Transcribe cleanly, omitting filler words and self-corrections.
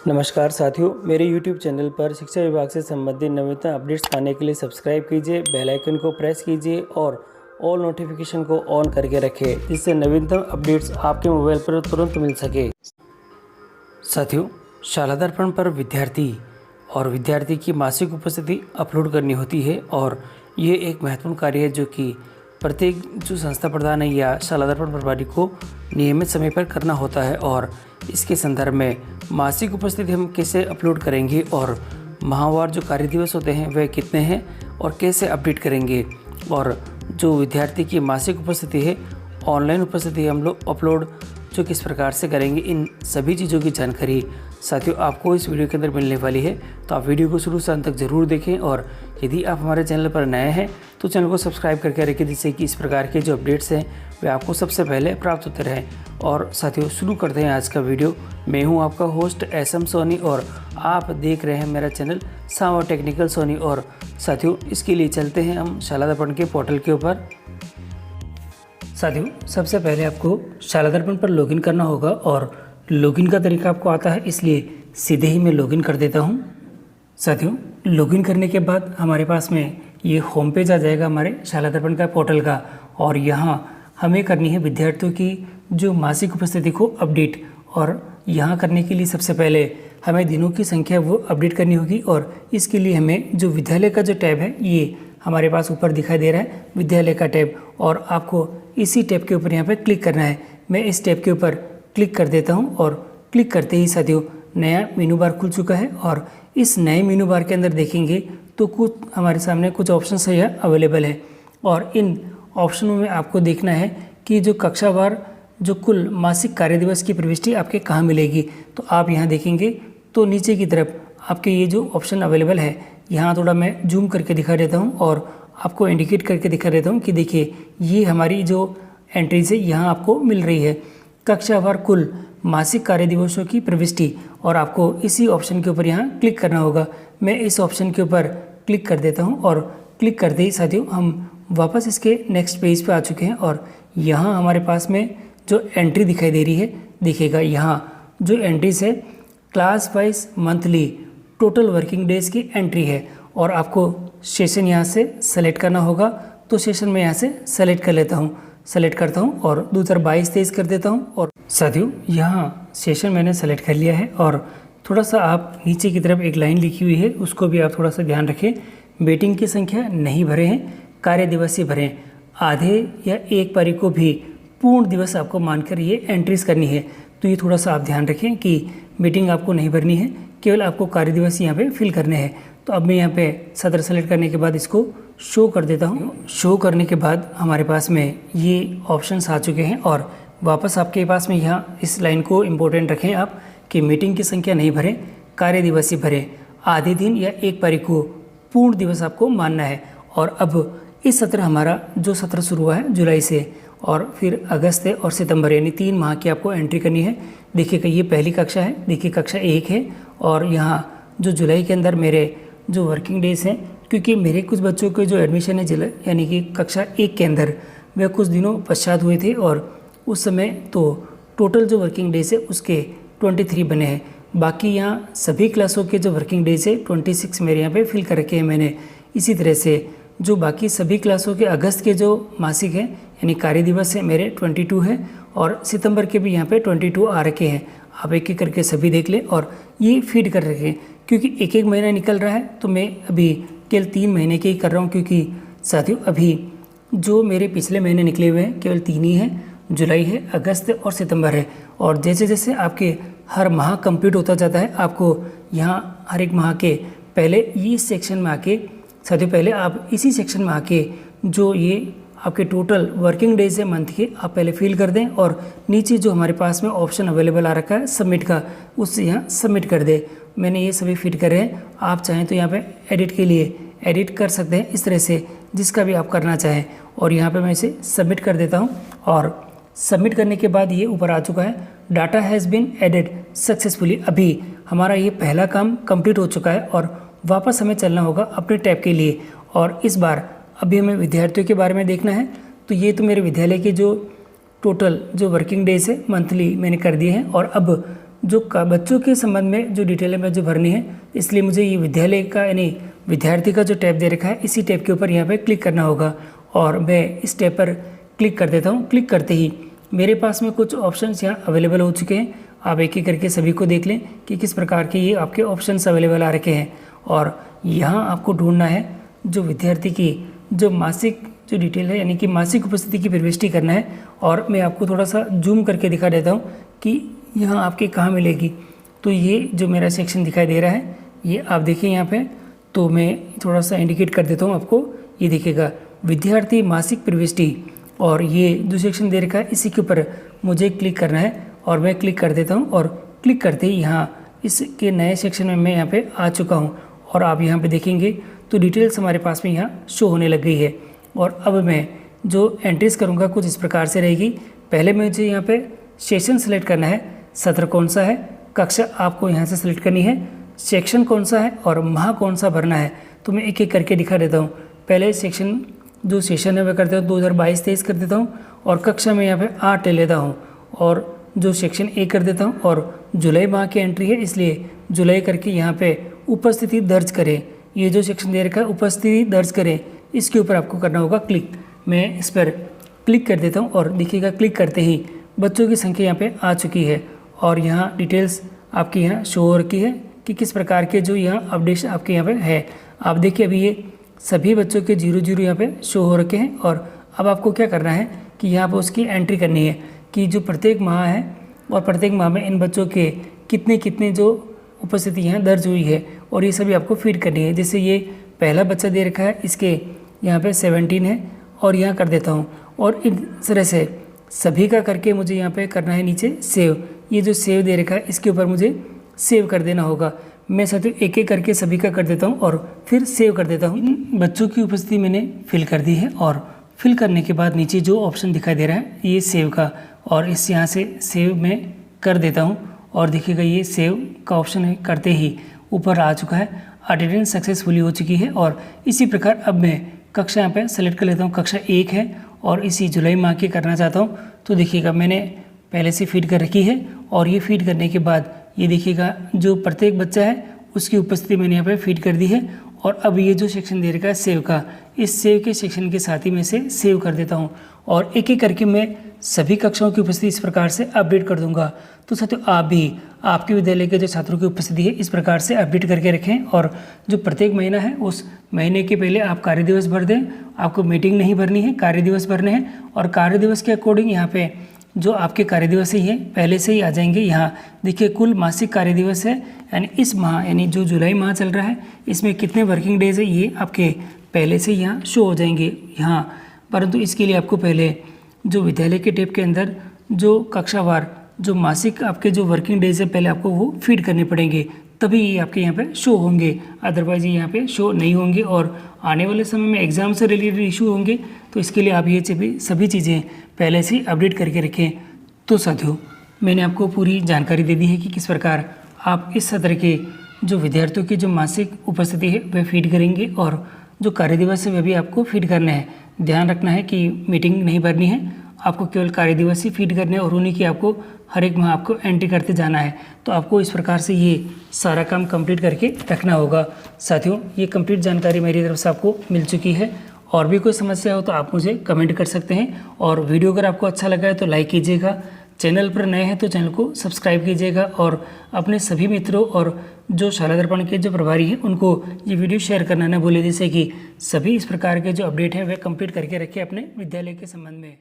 नमस्कार साथियों, मेरे YouTube चैनल पर शिक्षा विभाग से संबंधित नवीनतम अपडेट्स पाने के लिए सब्सक्राइब कीजिए, बेल आइकन को प्रेस कीजिए और ऑल नोटिफिकेशन को ऑन करके रखें, जिससे नवीनतम अपडेट्स आपके मोबाइल पर तुरंत मिल सके। साथियों, शाला दर्पण पर विद्यार्थी की मासिक उपस्थिति अपलोड करनी होती है और ये एक महत्वपूर्ण कार्य है जो कि प्रत्येक जो संस्था प्रधान है या शाला दर्पण प्रभारी को नियमित समय पर करना होता है। और इसके संदर्भ में मासिक उपस्थिति हम कैसे अपलोड करेंगे और माहवार जो कार्य दिवस होते हैं वह कितने हैं और कैसे अपडेट करेंगे, और जो विद्यार्थी की मासिक उपस्थिति है, ऑनलाइन उपस्थिति हम लोग अपलोड जो किस प्रकार से करेंगे, इन सभी चीज़ों की जानकारी साथियों आपको इस वीडियो के अंदर मिलने वाली है। तो आप वीडियो को शुरू से अंत तक ज़रूर देखें और यदि आप हमारे चैनल पर नए हैं तो चैनल को सब्सक्राइब करके रखें, जिससे कि इस प्रकार के जो अपडेट्स हैं वे आपको सबसे पहले प्राप्त होते रहें। और साथियों शुरू करते हैं आज का वीडियो। मैं हूं आपका होस्ट SM सोनी और आप देख रहे हैं मेरा चैनल सांवा टेक्निकल सोनी। और साथियों इसके लिए चलते हैं हम शाला दर्पण के पोर्टल के ऊपर। साथियों सबसे पहले आपको शाला दर्पण पर लॉगिन करना होगा और लॉगिन का तरीका आपको आता है, इसलिए सीधे ही मैं लॉगिन कर देता हूं। साथियों लॉगिन करने के बाद हमारे पास में ये होम पेज आ जाएगा हमारे शाला दर्पण का पोर्टल का, और यहाँ हमें करनी है विद्यार्थियों की जो मासिक उपस्थिति को अपडेट। और यहाँ करने के लिए सबसे पहले हमें दिनों की संख्या वो अपडेट करनी होगी, और इसके लिए हमें जो विद्यालय का जो टैब है ये हमारे पास ऊपर दिखाई दे रहा है, विद्यालय का टैब, और आपको इसी टैब के ऊपर यहाँ पे क्लिक करना है। मैं इस टैब के ऊपर क्लिक कर देता हूँ और क्लिक करते ही साथियों नया मेनू बार खुल चुका है। और इस नए मेनू बार के अंदर देखेंगे तो कुछ हमारे सामने कुछ ऑप्शंस है यह अवेलेबल है, और इन ऑप्शनों में आपको देखना है कि जो कक्षावार जो कुल मासिक कार्य दिवस की प्रविष्टि आपके कहाँ मिलेगी। तो आप यहाँ देखेंगे तो नीचे की तरफ आपके ये जो ऑप्शन अवेलेबल है, यहाँ थोड़ा मैं जूम करके दिखा देता हूँ और आपको इंडिकेट करके दिखा देता हूँ कि देखिए ये हमारी जो एंट्रीज है यहाँ आपको मिल रही है, कक्षावार कुल मासिक कार्य दिवसों की प्रविष्टि। और आपको इसी ऑप्शन के ऊपर यहाँ क्लिक करना होगा। मैं इस ऑप्शन के ऊपर क्लिक कर देता हूँ और क्लिक करते ही साथियों हम वापस इसके नेक्स्ट पेज पे आ चुके हैं। और यहाँ हमारे पास में जो एंट्री दिखाई दे रही है, देखिएगा यहाँ जो एंट्रीज है class wise monthly total working days की एंट्री है, और आपको सेशन यहाँ से सेलेक्ट करना होगा। तो सेशन में यहाँ से सेलेक्ट करता हूँ और 2022-23 कर देता हूँ। और साथियों यहाँ सेशन मैंने सेलेक्ट कर लिया है, और थोड़ा सा आप नीचे की तरफ एक लाइन लिखी हुई है उसको भी आप थोड़ा सा ध्यान रखें। मीटिंग की संख्या नहीं भरे हैं, कार्य दिवस ही भरें। आधे या एक पारी को भी पूर्ण दिवस आपको मानकर ये एंट्रीज करनी है। तो ये थोड़ा सा आप ध्यान रखें कि मीटिंग आपको नहीं भरनी है, केवल आपको कार्य दिवस यहाँ पे फिल करने हैं। तो अब मैं यहाँ पे सत्र सेलेक्ट करने के बाद इसको शो कर देता हूँ। शो करने के बाद हमारे पास में ये ऑप्शंस आ चुके हैं, और वापस आपके पास में यहाँ इस लाइन को इम्पोर्टेंट रखें आप कि मीटिंग की संख्या नहीं भरें, कार्य दिवस ही भरें। आधे दिन या एक पारी को पूर्ण दिवस आपको मानना है। और अब इस सत्र हमारा जो सत्र शुरू हुआ है जुलाई से, और फिर अगस्त और सितंबर यानी 3 माह की आपको एंट्री करनी है। देखिएगा ये पहली कक्षा है, देखिए कक्षा 1 है, और यहाँ जो जुलाई के अंदर मेरे जो वर्किंग डेज हैं, क्योंकि मेरे कुछ बच्चों के जो एडमिशन है जुलाई यानी कि कक्षा 1 के अंदर वह कुछ दिनों पश्चात हुए थे, और उस समय तो टोटल जो वर्किंग डेज है उसके 23 बने हैं। बाकी यहाँ सभी क्लासों के जो वर्किंग डेज है 26 मेरे यहाँ पे फिल कर रखे हैं मैंने। इसी तरह से जो बाकी सभी क्लासों के अगस्त के जो मासिक हैं यानी कार्य दिवस है मेरे 22 है, और सितंबर के भी यहाँ पे 22 आ रखे हैं। आप एक एक करके सभी देख लें और ये फीड कर रखे हैं, क्योंकि एक एक महीना निकल रहा है तो मैं अभी केवल 3 महीने के ही कर रहा हूँ, क्योंकि साथियों अभी जो मेरे पिछले महीने निकले हुए हैं केवल 3 ही हैं, जुलाई है, अगस्त और सितंबर है। और जैसे जैसे आपके हर माह कंप्लीट होता जाता है, आपको यहाँ हर एक माह के पहले इस सेक्शन में आके साथियों पहले आप इसी सेक्शन में आके जो ये आपके टोटल वर्किंग डेज है मंथ के आप पहले फिल कर दें, और नीचे जो हमारे पास में ऑप्शन अवेलेबल आ रखा है सबमिट का, उससे यहाँ सबमिट कर दें। मैंने ये सभी फिट करे हैं। आप चाहें तो यहाँ पे एडिट के लिए एडिट कर सकते हैं, इस तरह से जिसका भी आप करना चाहें। और यहाँ पे मैं इसे सबमिट कर देता हूँ, और सबमिट करने के बाद ये ऊपर आ चुका है, data has been added successfully. अभी हमारा ये पहला काम कंप्लीट हो चुका है, और वापस हमें चलना होगा अपने टैब के लिए। और इस बार अभी हमें विद्यार्थियों के बारे में देखना है। तो ये तो मेरे विद्यालय के जो टोटल जो वर्किंग डेज है मंथली मैंने कर दिए हैं, और अब जो बच्चों के संबंध में जो डिटेल है मैं जो भरनी है, इसलिए मुझे ये विद्यालय का यानी विद्यार्थी का जो टैब दे रखा है इसी टैब के ऊपर यहाँ पे क्लिक करना होगा और मैं इस टैब पर क्लिक कर देता हूँ। क्लिक करते ही मेरे पास में कुछ ऑप्शंस यहाँ अवेलेबल हो चुके हैं। आप एक एक करके सभी को देख लें कि किस प्रकार के ये आपके ऑप्शंस अवेलेबल आ रखे हैं। और यहाँ आपको ढूंढना है जो विद्यार्थी की जो मासिक जो डिटेल है यानी कि मासिक उपस्थिति की प्रविष्टि करना है। और मैं आपको थोड़ा सा जूम करके दिखा देता हूँ कि यहाँ आपके कहाँ मिलेगी। तो ये जो मेरा सेक्शन दिखाई दे रहा है ये आप देखिए यहाँ पे, तो मैं थोड़ा सा इंडिकेट कर देता हूँ आपको। ये देखिएगा विद्यार्थी मासिक प्रविष्टि, और ये जो सेक्शन दे रखा है इसी के ऊपर मुझे क्लिक करना है और मैं क्लिक कर देता हूँ। और क्लिक करते ही यहाँ इसके नए सेक्शन में मैं यहाँ पे आ चुका हूँ। और आप यहाँ पे देखेंगे तो डिटेल्स हमारे पास में यहाँ शो होने लग गई है। और अब मैं जो एंट्रीज करूँगा कुछ इस प्रकार से रहेगी। पहले मुझे यहाँ पे सेशन सेलेक्ट करना है, सत्र कौन सा है, कक्षा आपको यहाँ से सिलेक्ट करनी है, सेक्शन कौन सा है और माह कौन सा भरना है। तो मैं एक एक करके दिखा देता हूँ। पहले सेक्शन जो सेशन है वह करता हूँ 2022-23 कर देता हूँ और कक्षा में यहाँ पे 8 ले लेता हूँ और जो सेक्शन 1 कर देता हूँ। और जुलाई माह की एंट्री है इसलिए जुलाई करके यहाँ पे उपस्थिति दर्ज करें, ये जो सेक्शन दे रखा है उपस्थिति दर्ज करें, इसके ऊपर आपको करना होगा क्लिक। मैं इस पर क्लिक कर देता हूँ और देखिएगा क्लिक करते ही बच्चों की संख्या यहाँ पे आ चुकी है और यहाँ डिटेल्स आपकी यहाँ शो हो रखी है कि किस प्रकार के जो यहाँ अपडेट्स आपके यहाँ पे है। आप देखिए अभी ये सभी बच्चों के 00 यहाँ पे शो हो रखे हैं। और अब आपको क्या करना है कि यहाँ पर उसकी एंट्री करनी है कि जो प्रत्येक माह है और प्रत्येक माह में इन बच्चों के कितने कितने जो उपस्थिति यहाँ दर्ज हुई है और ये सभी आपको फीड करनी है। जैसे ये पहला बच्चा दे रखा है, इसके यहाँ पे 17 है और यहाँ कर देता हूँ। और इस तरह से सभी का करके मुझे यहाँ पे करना है नीचे सेव। ये जो सेव दे रखा है इसके ऊपर मुझे सेव कर देना होगा। मैं साथियों एक एक करके सभी का कर देता हूँ और फिर सेव कर देता हूँ। बच्चों की उपस्थिति मैंने फिल कर दी है और फिल करने के बाद नीचे जो ऑप्शन दिखाई दे रहा है ये सेव का, और इस यहाँ से सेव में कर देता हूँ। और देखिएगा ये सेव का ऑप्शन है करते ही ऊपर आ चुका है, अटेंडेंस सक्सेसफुली हो चुकी है। और इसी प्रकार अब मैं कक्षा यहाँ पे सेलेक्ट कर लेता हूँ, कक्षा 1 है और इसी जुलाई माह की करना चाहता हूँ। तो देखिएगा मैंने पहले से फीड कर रखी है और ये फीड करने के बाद ये देखिएगा जो प्रत्येक बच्चा है उसकी उपस्थिति मैंने यहाँ पे फीड कर दी है। और अब ये जो सेक्शन दे रखा है सेव का, इस सेव के सेक्शन के साथ ही मैं इसे सेव कर देता हूँ और एक एक करके मैं सभी कक्षाओं की उपस्थिति इस प्रकार से अपडेट कर दूंगा। तो साथियों आप भी आपके विद्यालय के जो छात्रों की उपस्थिति है इस प्रकार से अपडेट करके रखें और जो प्रत्येक महीना है उस महीने के पहले आप कार्य दिवस भर दें। आपको मीटिंग नहीं भरनी है, कार्य दिवस भरने हैं और कार्य दिवस के अकॉर्डिंग यहाँ पे जो आपके कार्य दिवस ही हैं पहले से ही आ जाएंगे। यहाँ देखिए कुल मासिक कार्य दिवस है, यानी इस माह यानी जो जुलाई माह चल रहा है इसमें कितने वर्किंग डेज है ये आपके पहले से यहाँ शो हो जाएंगे यहाँ। परंतु इसके लिए आपको पहले जो विद्यालय के टैब के अंदर जो कक्षावार जो मासिक आपके जो वर्किंग डेज है पहले आपको वो फीड करने पड़ेंगे, तभी ये आपके यहाँ पे शो होंगे, अदरवाइज ये यहाँ पे शो नहीं होंगे। और आने वाले समय में एग्जाम से रिलेटेड इशू होंगे, तो इसके लिए आप ये सभी चीज़ें पहले से अपडेट करके रखें। तो साथियों मैंने आपको पूरी जानकारी दे दी है कि किस प्रकार आप इस सत्र के जो विद्यार्थियों की जो मासिक उपस्थिति है वह फीड करेंगे और जो कार्य दिवस है वह भी आपको फीड करना है। ध्यान रखना है कि मीटिंग नहीं भरनी है, आपको केवल कार्य दिवस ही फीड करने और उन्हीं की आपको हर एक माह आपको एंट्री करते जाना है। तो आपको इस प्रकार से ये सारा काम कंप्लीट करके रखना होगा। साथियों ये कंप्लीट जानकारी मेरी तरफ से आपको मिल चुकी है। और भी कोई समस्या हो तो आप मुझे कमेंट कर सकते हैं। और वीडियो अगर आपको अच्छा लगा है तो लाइक कीजिएगा, चैनल पर नए हैं तो चैनल को सब्सक्राइब कीजिएगा और अपने सभी मित्रों और जो शाला दर्पण के जो प्रभारी हैं उनको ये वीडियो शेयर करना न भूलें, जिससे कि सभी इस प्रकार के जो अपडेट हैं वह कंप्लीट करके रखें अपने विद्यालय के संबंध में।